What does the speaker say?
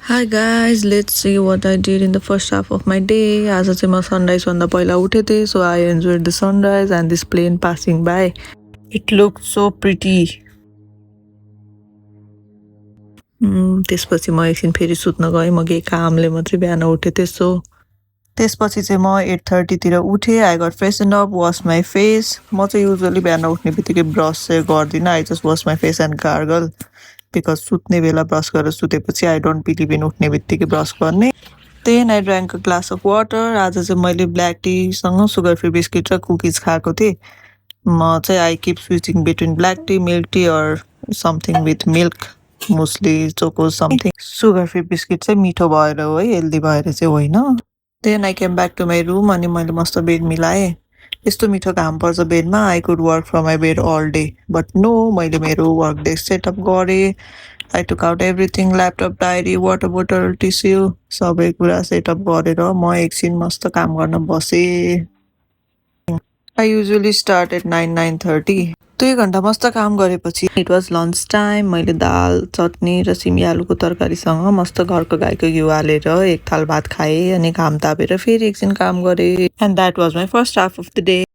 Hi guys, let's see what I did in the first half of my day. आज चाहिँ म sunrise भन्दा पहिला उठेको थिएँ, so I enjoyed the sunrise and this plane passing by. It looked so pretty. त्यसपछि म एकछिन फेरि सुत्न गएँ, म केही कामले मात्रै बिहान उठेको थिएँ, so त्यसपछि चाहिँ म 8:30 तिर उठेँ. I got freshened up, washed my face. म चाहिँ युजुअली बिहान उठ्ने बित्तिकै ब्रस चाहिँ गर्दिनँ. I just wash my face and gargle. Because सुत्ने बेला ब्रस गरेर सुतेपछि I don't believe in उठ्ने बित्तिकै ब्रस गर्ने. Then I drank a glass of water. आज चाहिँ मैले ब्ल्याक टी सँग सुगर फ्री बिस्किट र कुकिज खाएको थिएँ. म चाहिँ I keep switching between black tea, milk tea or something with milk, mostly choco something. Sugar free biscuit चाहिँ मिठो भएर हो है, हेल्दी भएर चाहिँ होइन. Then I came back to my room अनि मैले मस्त बेड मिलाएँ. यस्तो मिठो घाम पर्छ बेडमा. I could work from my bed all day. But no, मैले मेरो वर्क डेस्क सेटअप गरेँ. I took out everything, laptop, diary, water bottle, tissue, सबै कुरा सेटअप गरेर म एकछिन मस्त काम गर्न बसेँ. I usually start at 9:30. 2 घण्टा मस्त काम गरेपछि it was lunch time. मैले दाल, चटनी र सिमी आलुको तरकारीसँग मस्त घरको गाईको घिउ हालेर एक थाल भात खाएँ अनि घाम तापेर फेरि एकछिन काम गरेँ. And that was my first half of the day.